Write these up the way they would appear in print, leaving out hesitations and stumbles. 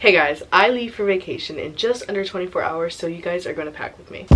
Hey guys, I leave for vacation in just under 24 hours, so you guys are going to pack with me.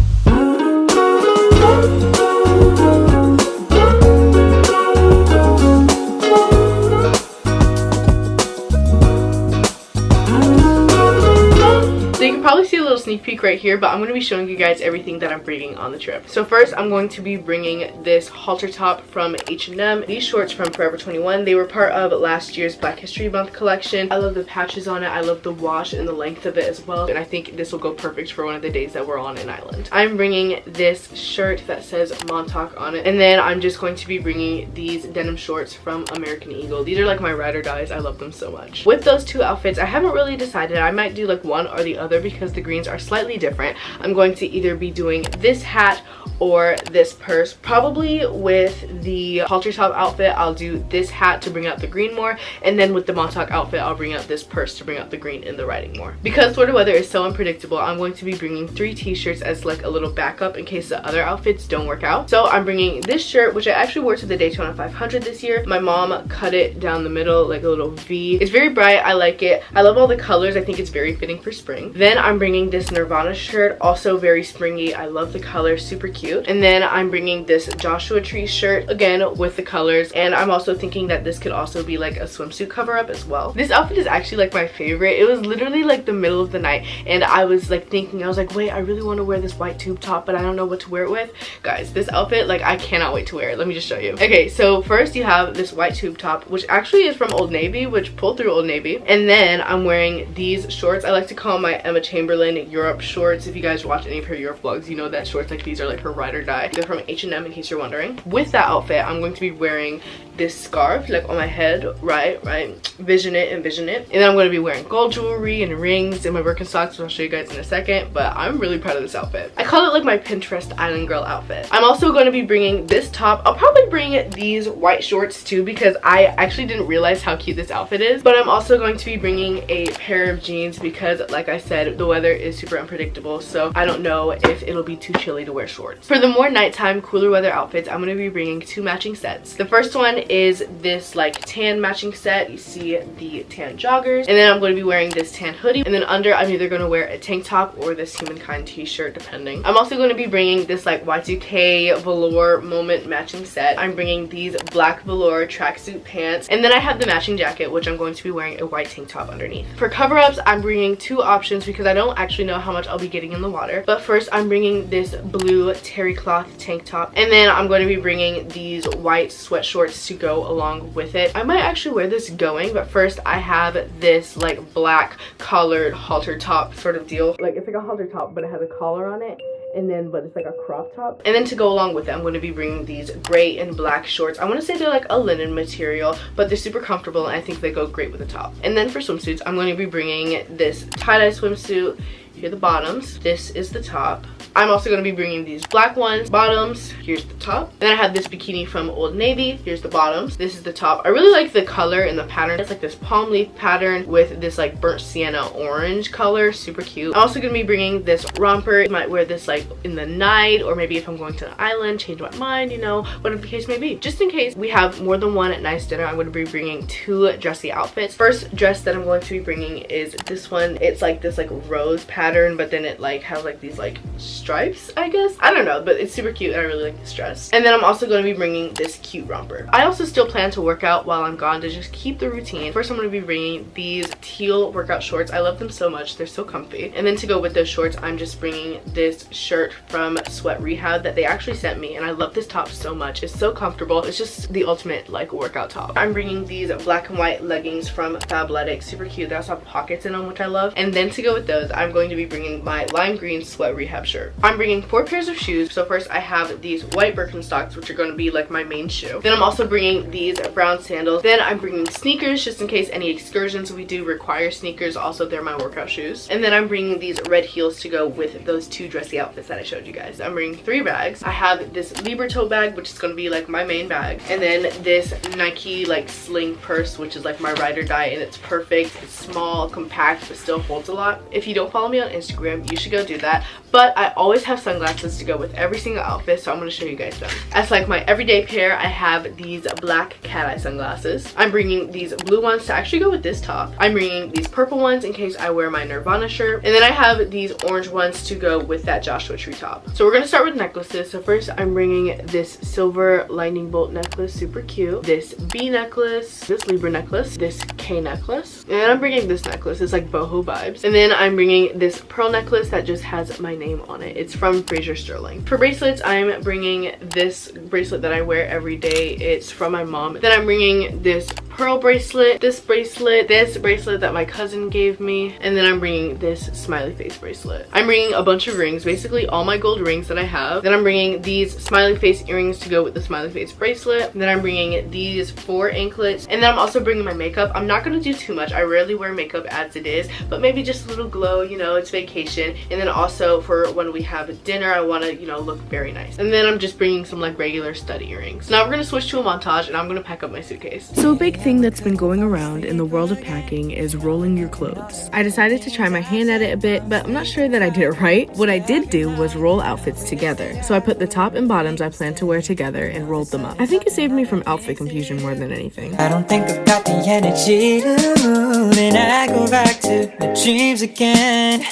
So you can probably see a little sneak peek right here, but I'm going to be showing you guys everything that I'm bringing on the trip. So first, I'm going to be bringing this halter top from H&M. These shorts from Forever 21. They were part of last year's Black History Month collection. I love the patches on it. I love the wash and the length of it as well. And I think this will go perfect for one of the days that we're on an island. I'm bringing this shirt that says Montauk on it. And then I'm just going to be bringing these denim shorts from American Eagle. These are like my ride or dies. I love them so much. With those two outfits, I haven't really decided. I might do like one or the other because the greens are slightly different. I'm going to either be doing this hat or this purse. Probably with the halter top outfit, I'll do this hat to bring out the green more, and then with the Montauk outfit, I'll bring out this purse to bring out the green in the riding more. Because Florida weather is so unpredictable, I'm going to be bringing 3 t-shirts as like a little backup in case the other outfits don't work out. So I'm bringing this shirt, which I actually wore to the Daytona 500 this year. My mom cut it down the middle like a little V. It's very bright. I like it. I love all the colors. I think it's very fitting for spring. Then I'm bringing this Nirvana shirt, also very springy. I love the color, super cute. And then I'm bringing this Joshua Tree shirt, again with the colors, and I'm also thinking that this could also be like a swimsuit cover up as well. This outfit is actually like my favorite. It was literally like the middle of the night and I was like thinking, I was like, wait, I really want to wear this white tube top, but I don't know what to wear it with. Guys, this outfit, like, I cannot wait to wear it. Let me just show you. Okay, so first you have this white tube top, which actually is from Old Navy, which pulled through Old Navy. And then I'm wearing these shorts. I like to call my Emma Chamberlain Europe shorts. If you guys watch any of her Europe vlogs, you know that shorts like these are like her ride or die. They're from H&M in case you're wondering. With that outfit, I'm going to be wearing this scarf like on my head, right? Envision it. And then I'm going to be wearing gold jewelry and rings and my Birkenstocks, which I'll show you guys in a second, but I'm really proud of this outfit. I call it like my Pinterest island girl outfit. I'm also going to be bringing this top. I'll probably bring these white shorts too because I actually didn't realize how cute this outfit is, but I'm also going to be bringing a pair of jeans because, like I said, the weather is super unpredictable, so I don't know if it'll be too chilly to wear shorts. For the more nighttime, cooler weather outfits, I'm going to be bringing 2 matching sets. The first one is this like tan matching set. You see the tan joggers, and then I'm going to be wearing this tan hoodie, and then under I'm either going to wear a tank top or this Humankind t-shirt depending. I'm also going to be bringing this like Y2K velour moment matching set. I'm bringing these black velour tracksuit pants, and then I have the matching jacket, which I'm going to be wearing a white tank top underneath. For cover-ups, I'm bringing 2 options because I don't actually know how much I'll be getting in the water, but first I'm bringing this blue terry cloth tank top, and then I'm going to be bringing these white sweat shorts to go along with it. I might actually wear this going, but first I have this like black collared halter top sort of deal. Like, it's like a halter top, but it has a collar on it, and then but it's like a crop top. And then to go along with it, I'm going to be bringing these gray and black shorts. I want to say they're like a linen material, but they're super comfortable and I think they go great with the top. And then for swimsuits, I'm going to be bringing this tie-dye swimsuit. Here are the bottoms. This is the top. I'm also going to be bringing these black ones. Bottoms. Here's the top. And then I have this bikini from Old Navy. Here's the bottoms. This is the top. I really like the color and the pattern. It's like this palm leaf pattern with this like burnt sienna orange color. Super cute. I'm also going to be bringing this romper. I might wear this like in the night, or maybe if I'm going to an island, change my mind, you know, whatever the case may be. Just in case we have more than one nice dinner, I'm going to be bringing 2 dressy outfits. First dress that I'm going to be bringing is this one. It's like this like rose pattern, but then it like has like these like stripes, I guess. I don't know, but it's super cute and I really like this dress. And then I'm also going to be bringing this cute romper. I also still plan to work out while I'm gone to just keep the routine. First, I'm going to be bringing these teal workout shorts. I love them so much. They're so comfy. And then to go with those shorts, I'm just bringing this shirt from Sweat Rehab that they actually sent me, and I love this top so much. It's so comfortable. It's just the ultimate like workout top. I'm bringing these black and white leggings from Fabletics. Super cute. They also have pockets in them, which I love. And then to go with those, I'm going to be bringing my lime green Sweat Rehab shirt. I'm bringing 4 pairs of shoes. So first I have these white Birkenstocks, which are going to be like my main shoe. Then I'm also bringing these brown sandals. Then I'm bringing sneakers just in case any excursions we do require sneakers. Also, they're my workout shoes. And then I'm bringing these red heels to go with those 2 dressy outfits that I showed you guys. I'm bringing 3 bags. I have this Libra tote bag, which is going to be like my main bag. And then this Nike like sling purse, which is like my ride or die, and it's perfect. It's small, compact, but still holds a lot. If you don't follow me on on Instagram. You should go do that. But I always have sunglasses to go with every single outfit, so I'm going to show you guys them. As like my everyday pair, I have these black cat eye sunglasses. I'm bringing these blue ones to actually go with this top. I'm bringing these purple ones in case I wear my Nirvana shirt. And then I have these orange ones to go with that Joshua Tree top. So we're going to start with necklaces. So first I'm bringing this silver lightning bolt necklace, super cute. This B necklace, this Libra necklace, this K necklace. And then I'm bringing this necklace. It's like boho vibes. And then I'm bringing this pearl necklace that just has my name on it. It's from Fraser Sterling. For bracelets, I'm bringing this bracelet that I wear every day. It's from my mom. Then I'm bringing this pearl bracelet, this bracelet that my cousin gave me, and then I'm bringing this smiley face bracelet. I'm bringing a bunch of rings, basically all my gold rings that I have. Then I'm bringing these smiley face earrings to go with the smiley face bracelet. And then I'm bringing these 4 anklets, and then I'm also bringing my makeup. I'm not going to do too much. I rarely wear makeup as it is, but maybe just a little glow, you know, it's vacation. And then also for when we have dinner, I want to, you know, look very nice. And then I'm just bringing some like regular stud earrings. Now we're going to switch to a montage, and I'm going to pack up my suitcase. So a big thing that's been going around in the world of packing is rolling your clothes. I decided to try my hand at it a bit, but I'm not sure that I did it right. What I did do was roll outfits together. So I put the top and bottoms I planned to wear together and rolled them up. I think it saved me from outfit confusion more than anything. I don't think I've got the energy to move, and I go back to my dreams again.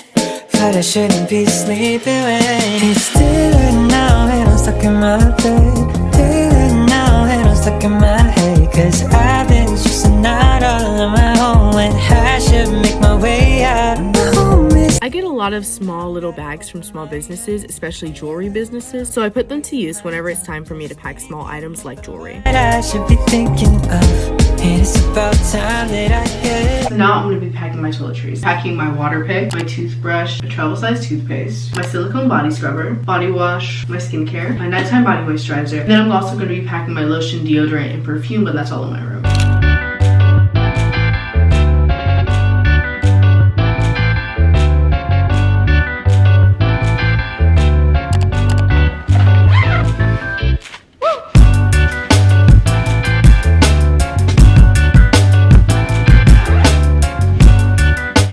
But I shouldn't be sleeping when it's still now and I'm stuck in my bed. Still now and I'm stuck in my head, 'cause I've been just a night all on my own when I should make my way out of my home. I get a lot of small little bags from small businesses, especially jewelry businesses, so I put them to use whenever it's time for me to pack small items like jewelry. I should be thinking of, and it's about time that I get. Now I'm going to be packing my toiletries. Packing my water pick, my toothbrush, a travel size toothpaste, my silicone body scrubber, body wash, my skincare, my nighttime body moisturizer. Then I'm also going to be packing my lotion, deodorant, and perfume, but that's all in my room.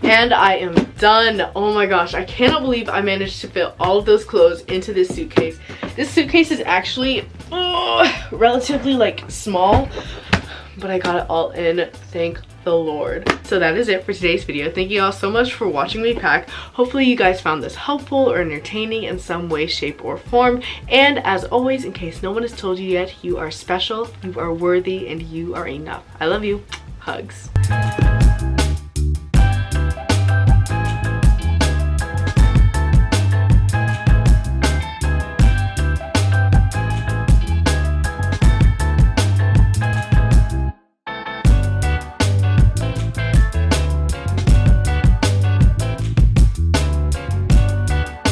And I am done. Oh my gosh, I cannot believe I managed to fit all of those clothes into this suitcase. This suitcase is actually relatively like small, but I got it all in, thank the Lord. So that is it for today's video. Thank you all so much for watching me pack. Hopefully you guys found this helpful or entertaining in some way, shape, or form. And as always, in case no one has told you yet, you are special, you are worthy, and you are enough. I love you. Hugs.